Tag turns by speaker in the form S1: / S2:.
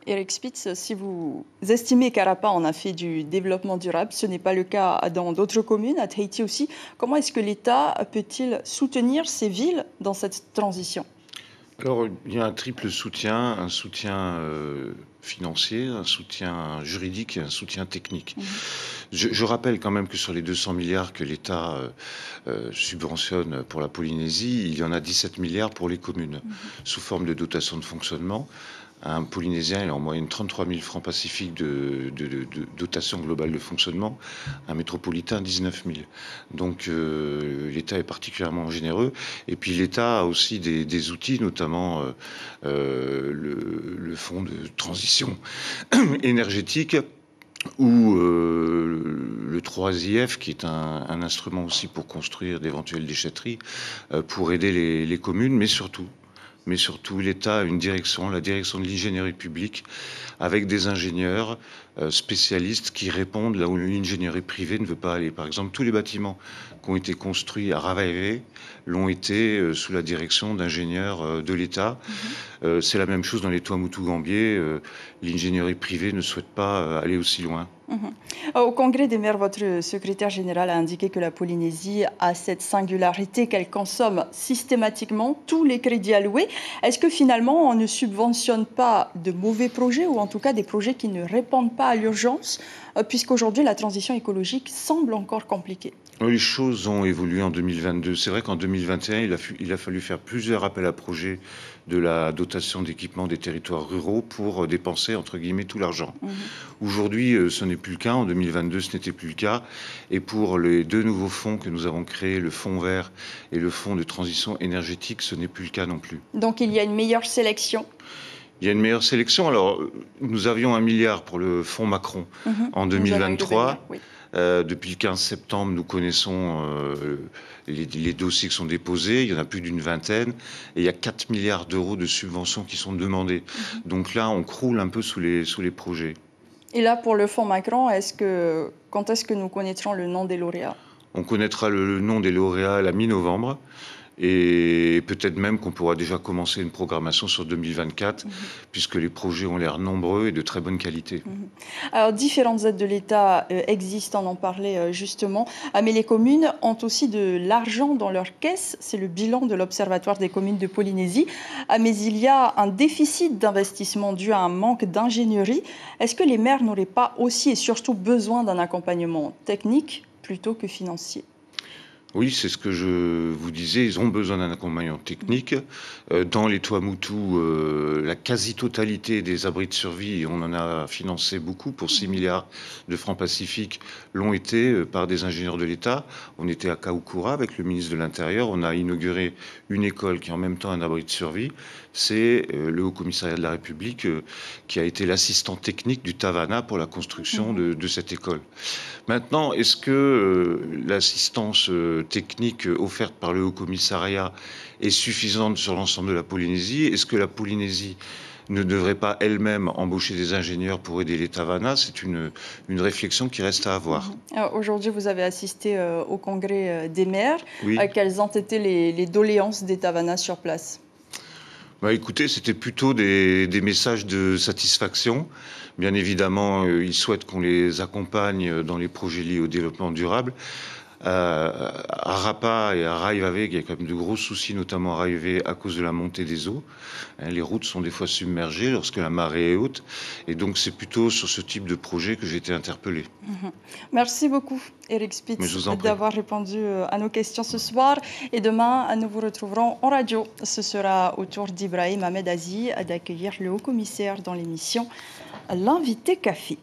S1: Eric Spitz, si vous estimez qu'Arapa en a fait du développement durable, ce n'est pas le cas dans d'autres communes, à Tahiti aussi. Comment est-ce que l'État peut-il soutenir ces villes dans cette transition?
S2: Alors, il y a un triple soutien, un soutien financier, un soutien juridique et un soutien technique.
S1: Mhm.
S2: Je rappelle quand même que sur les 200 milliards que l'État subventionne pour la Polynésie, il y en a 17 milliards pour les communes,
S1: Mhm.
S2: sous forme de dotation de fonctionnement. Un Polynésien, il a en moyenne 33 000 francs pacifiques de dotation globale de fonctionnement. Un métropolitain, 19 000. Donc l'État est particulièrement généreux. Et puis l'État a aussi des outils, notamment le fonds de transition énergétique ou le 3IF, qui est un instrument aussi pour construire d'éventuelles déchetteries, pour aider les communes, mais surtout, l'État a une direction, la direction de l'ingénierie publique, avec des ingénieurs spécialistes qui répondent là où l'ingénierie privée ne veut pas aller. Par exemple, tous les bâtiments qui ont été construits à Ravaivé l'ont été sous la direction d'ingénieurs de l'État.
S1: Mhm.
S2: C'est la même chose dans les Tuamotu-Gambier. L'ingénierie privée ne souhaite pas aller aussi loin.
S1: Mhm. Au Congrès des maires, votre secrétaire général a indiqué que la Polynésie a cette singularité qu'elle consomme systématiquement tous les crédits alloués. Est-ce que finalement on ne subventionne pas de mauvais projets ou en tout cas des projets qui ne répondent pas à l'urgence, puisqu'aujourd'hui la transition écologique semble encore compliquée?
S2: Les choses ont évolué en 2022. C'est vrai qu'en 2021, il a fallu faire plusieurs appels à projets de la dotation d'équipement des territoires ruraux pour dépenser, entre guillemets, tout l'argent.
S1: Mhm.
S2: Aujourd'hui, ce n'est plus le cas. En 2022, ce n'était plus le cas. Et pour les deux nouveaux fonds que nous avons créés, le fonds vert et le fonds de transition énergétique, ce n'est plus le cas non plus.
S1: Donc il y a une meilleure sélection.
S2: Il y a une meilleure sélection. Alors, nous avions 1 milliard pour le fonds Macron
S1: Mhm.
S2: en
S1: Nous avons eu 2 milliards,
S2: 2023.
S1: oui.
S2: Depuis le 15 septembre, nous connaissons les dossiers qui sont déposés. Il y en a plus d'une vingtaine. Et il y a 4 milliards d'euros de subventions qui sont demandées.
S1: Mhm.
S2: Donc là, on croule un peu sous les projets.
S1: Et là, pour le fonds Macron, quand est-ce que nous connaîtrons le nom des lauréats?
S2: On connaîtra le nom des lauréats à la mi-novembre. Et peut-être même qu'on pourra déjà commencer une programmation sur 2024,
S1: Mhm.
S2: puisque les projets ont l'air nombreux et de très bonne qualité.
S1: Mhm. Alors, différentes aides de l'État existent, on en parlait justement, mais les communes ont aussi de l'argent dans leur caisse. C'est le bilan de l'Observatoire des communes de Polynésie. Mais il y a un déficit d'investissement dû à un manque d'ingénierie. Est-ce que les maires n'auraient pas aussi et surtout besoin d'un accompagnement technique plutôt que financier?
S2: Oui, c'est ce que je vous disais, ils ont besoin d'un accompagnement technique. Dans les Tuamotu, la quasi-totalité des abris de survie, et on en a financé beaucoup pour 6 milliards de francs pacifiques, l'ont été par des ingénieurs de l'État. On était à Kaukura avec le ministre de l'Intérieur, on a inauguré une école qui est en même temps un abri de survie. C'est le Haut-Commissariat de la République qui a été l'assistant technique du Tavana pour la construction de cette école. Maintenant, est-ce que l'assistance technique offerte par le Haut-Commissariat est suffisante sur l'ensemble de la Polynésie? Est-ce que la Polynésie ne devrait pas elle-même embaucher des ingénieurs pour aider les Tavana? C'est une réflexion qui reste à avoir.
S1: Aujourd'hui, vous avez assisté au congrès des maires.
S2: Oui.
S1: Quelles ont été les doléances des Tavanas sur place?
S2: Bah, écoutez, c'était plutôt des messages de satisfaction. Bien évidemment, ils souhaitent qu'on les accompagne dans les projets liés au développement durable. À Rapa et à Raivavé, il y a quand même de gros soucis, notamment à Raivavé, à cause de la montée des eaux. Les routes sont des fois submergées lorsque la marée est haute. Et donc, c'est plutôt sur ce type de projet que j'ai été interpellé.
S1: Merci beaucoup, Eric
S2: Mais je
S1: Spitz,
S2: vous en prie.
S1: d'avoir répondu à nos questions ce soir. Et demain, nous vous retrouverons en radio. Ce sera au tour d'Ibrahim Ahmed Aziz d'accueillir le haut-commissaire dans l'émission L'invité café.